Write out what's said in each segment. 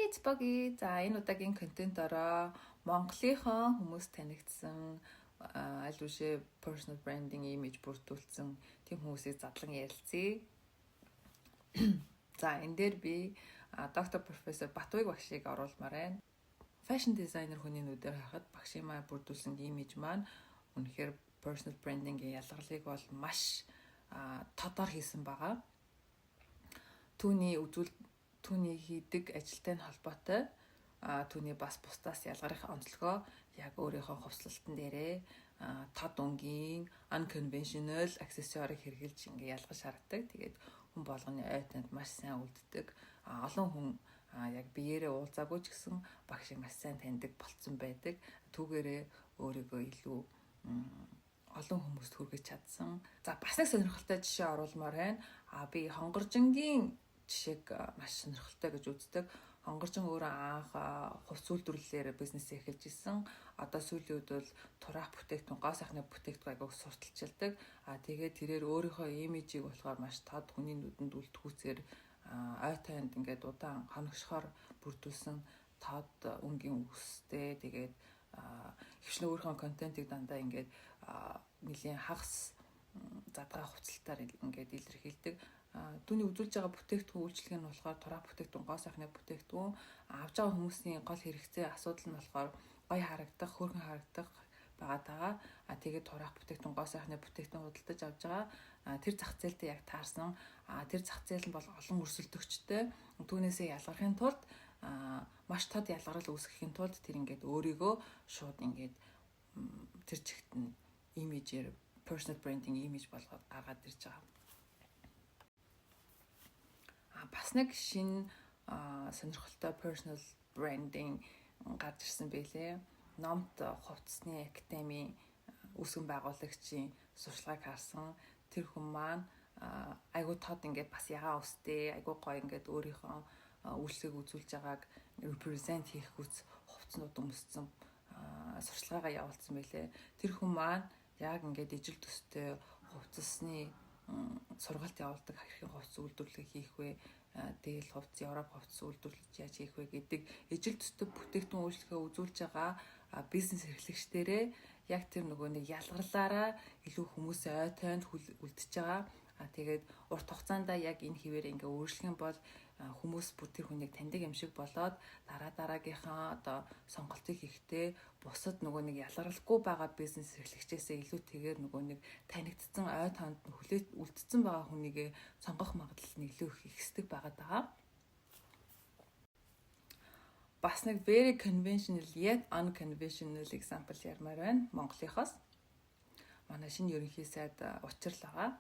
it's Boggy. За энэ удаагийн контентороо Монголынхон хүмүүс танигдсан аль үшээ personal branding image бүрдүүлсэн тийм хүмүүсийг задлан ярилцъя. За энэ дээр би доктор профессор Батбаяг багшийг оруулмаар байна. Fashion designer хүний нүдээр харахад багшийн маань бүрдүүлсэн имиж маань үнэхээр personal branding-ийн ялгарлыг бол маш тодор хийсэн байгаа. Түүний хийдэг ажилтай холбоотой түүний бас бусдаас ялгарх онцлогоо яг өөрийнхөө хувцлалтан дээрээ тод өнгийн unconventional accessory хэрэгжилж ингээ ялгаж харагддаг. Тэгээд хүн болгоны ой танд маш сайн үлддэг. Олон хүн яг биеэрээ уулзаагүй ч гэсэн багшийг маш сайн таньдаг болцсон байдаг. Түүгээрээ өөрийгөө илүү олон хүмүүст хүргэж чадсан. За бас нэг сонирхолтой жишээ оруулмаар байна. Би Хонгоржингийн жишээг маш сонирхолтой гэж үздэг. Хонгоржин өөрөө анх хувц үйлдвэрлэлээр бизнес эхэлж исэн. Одоо сүүлийн үед бол турах бүтээгдэхүүн, гоо сайхны бүтээгдэхүүн айгууг сурталчилдаг. Тэгээд тэрээр өөрийнхөө имижийг болохоор маш тод хүний нүдэнд үлдгүүцээр ой танд ингээд удаан хоногшохоор бүрдүүлсэн тод өнгийн үстэй. Тэгээд хөвчлэн өөрийнхөө контентыг дандаа ингээд нэлийн хагас задгаа хувцалтаар ингээд илэрхийлдэг. Түүний үзүүлж байгаа бүтээгдэхүүн үйлчлэг нь болохоор тураа бүтээгдэхүүн, гоо сайхны бүтээгдэхүүн, авж байгаа хүмүүсийн гол хэрэгцээ асуудал нь болохоор гоё харагдах, хөөрхөн харагдах байгаа. Тэгээд тураа бүтээгдэхүүн, гоо сайхны бүтээгдэхүүн худалдаж авж байгаа. Тэр зах зээлтэй яг таарсан. Тэр зах зээл нь бол олон өрсөлдөгчтэй. Түүнээсээ ялгархын тулд маш тод ялгарл үүсгэхийн тулд тэр ингээд өөрийгөө шууд ингээд тэр чигт нь имижээр personal branding image болгоод гаргаад ирж байгаа. Бас нэг шинэ сонирхолтой personal branding гарч ирсэн байлээ. Номт хувцсны академийн үүсгэн байгуулагчийн сурчлагыг харсан. Тэр хүн маань айгуу тод ингээд бас ягаа өстэй, айгуу гоё ингээд өөрийнхөө үйлчлэгийг үзүүлж байгааг represent хийх хүч хувцснууд өмссөн сурчлагаа явуулсан байлээ. Тэр хүн маань яг ингээд ижил төстэй хувцсны сургалт явуулдаг, хэрхэн хувцс үйлдвэрлэх хийх вэ? Дээл хувцс, Европ хувцс үйлдвэрлэж яаж хийх вэ гэдэг ижил төстэй бүтээгдэхүүн үйлчлэгээ үзүүлж байгаа бизнес эрхлэгчдэрээ яг тэр нөгөө нэг ялгарлаараа илүү хүмүүсийн ой тойнд үлдчихэж байгаа. Тэгээд урт хугацаанд яг энэ хിവэрээ ингээ өөрчлөх юм бол хүмүүс бүр тэр хүнийг таньдаг юм шиг болоод дараагийнхаа одоо сонголтыг хийхдээ бусад нөгөө нэг ялгаралгүй байгаа бизнес эрхлэгчээсээ илүүтэйгээр нөгөө нэг танигдсан ой тоонд нь хүлээж үлдсэн байгаа хүнийг сонгох магадлал нь илүү их ихсдэг байгаа. Бас нэг very conventional yet unconventional example ярмаар байна Монголынхоос. Манай шинэ ерөнхий сайд учрал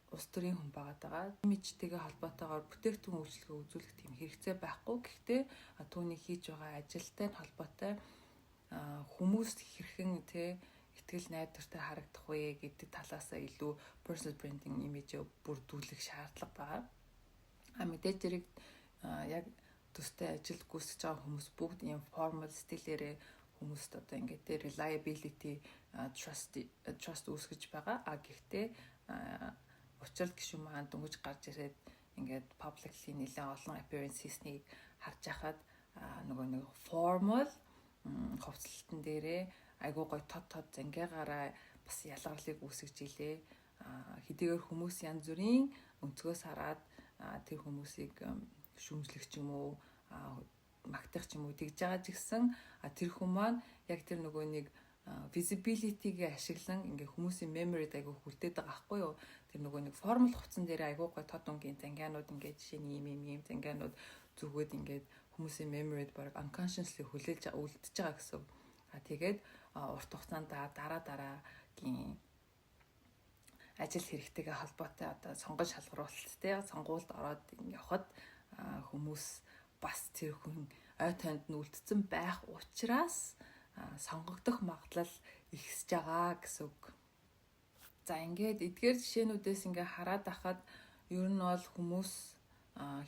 улс төрийн хүн байгаа. Имижтэйгээ холбоотойгоор бүтээгдэхүүн үйлчлэгээ үзүүлэх тийм хэрэгцээ байхгүй. Гэхдээ түүний хийж байгаа ажилтай холбоотой хүмүүст хэрхэн итгэл найдвартай харагдах вэ гэдэг талаас илүү personal branding image бүрдүүлэх шаардлага байгаа. Мэдээж зэрэг яг төстэй ажил гүйцэж байгаа хүмүүс бүгд ийм formal стилээрээ хүмүүст одоо ингээд reliability, trust үүсгэж байгаа. Гэхдээ учрал гişүн маань дөнгөж гарч ирээд ингээд publicly нэлээд олон appearance хийснийг харж байхад нөгөө нэг formal хувцлалтан дээрээ айгуу гой тод зангиагаараа бас ялгарлыг үүсгэж илээ. Хэдийгээр хүмүүс янз бүрийн өнцгөөс хараад тэр хүмүүсийг шүүмжлэх ч юм уу, магтах ч юм уу тэгж байгаа ч гэсэн тэр хүмүүс маань яг тэр нөгөө нэг visibility-г ашиглан ингээ хүмүүсийн memory-д айгуу хүлдээд байгаа байхгүй юу? Тэр нөгөө нэг формал хувцсан дээр айгуу гой тод өнгийн зангианууд ингээ жишээний ийм зангианууд зүгөөд ингээ хүмүүсийн memory-д баг unconsciously хүлээж үлдчихэж байгаа гэсэн. Тэгээд урт хугацаанд дараагийн ажил хэрэгтэйгээ холбоотой одоо сонгож шалгаруулалттай сонгуульд ороод явхад хүмүүс бас тэр хүн ой танд нь үлдсэн байх учраас сонгогдох магадлал ихсэж байгаа гэсэн үг. За ингээд эдгээр жишээнүүдээс ингээ хараад ахад ер нь бол хүмүүс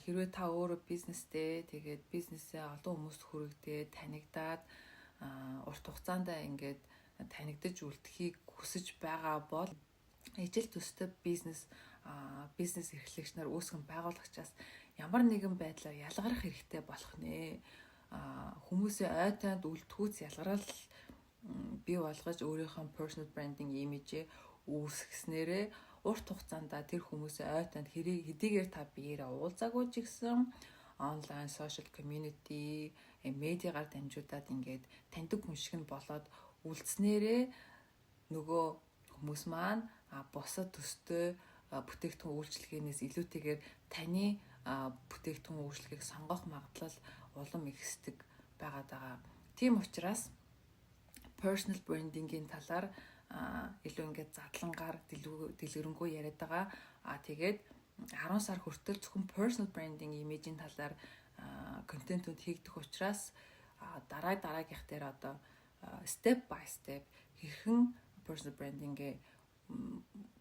хэрвээ та өөрөө бизнестэй тэгээд бизнесээ олон хүмүүст хүргэдэг, танигдаад урт хугацаанд ингээд танигдаж үлдэхийг хүсэж байгаа бол ижил төстэй бизнес эрхлэгч нар үүсгэн байгуулагчаас ямар нэгэн байдлаар ялгарах хэрэгтэй болох нэ. Хүмүүсийн ой танд үлдгүүц ялгарал бий болгож өөрийнхөө personal branding image үүсгэснээрээ урт хугацаанд тэр хүмүүсийн ой танд хэдийгээр та биеэрээ уулзаагүй ч гэсэн онлайн social community медиагаар дамжуулаад ингээд таньдаг хүн шиг нь болоод үлдснээрээ нөгөө хүмүүс маань бусад төстэй бүтээгдэхүүн үйлчлэгээнээс илүүтэйгээр таны бүтээгдэхүүн үйлчлэгийг сонгох магадлал улам ихсдэг байгаад байгаа. Тийм учраас personal branding-ийн талаар илүү ингээд задлангаар дэлгэрэнгүй яриад байгаа. Тэгээд 10 сар хүртэл зөвхөн personal branding image-ийн талаар контентууд хийгдэх учраас дараагийнх дээр одоо step by step хэрхэн personal branding-гээ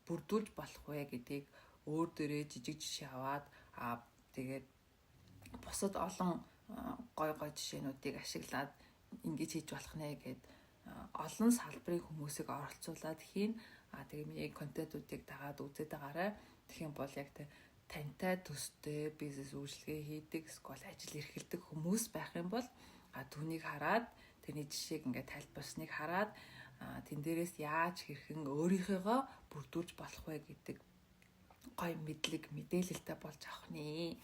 бүрдүүлж болох вэ гэдгийг өөр дээрээ жижиг жишээ аваад тэгээд бусад олон гой жишээнүүдийг ашиглаад ингэж хийж болох нэ гэд олон салбарын хүмүүсийг оролцуулаад хийн. Тэгээ миний контентуудыг дагаад үзээд байгаарай. Тэгэх юм бол яг тантай төстэй бизнес үйлчлэгээ хийдэг, эсвэл ажил эрхэлдэг хүмүүс байх юм бол түүнийг хараад тэрний жишээг ингээд тайлбарсныг хараад тэн дээрээс яаж хэрхэн өөрийнхөө бүрдүүлж болох вэ гэдэг гоё мэдээлэлтэй болж авах нэ.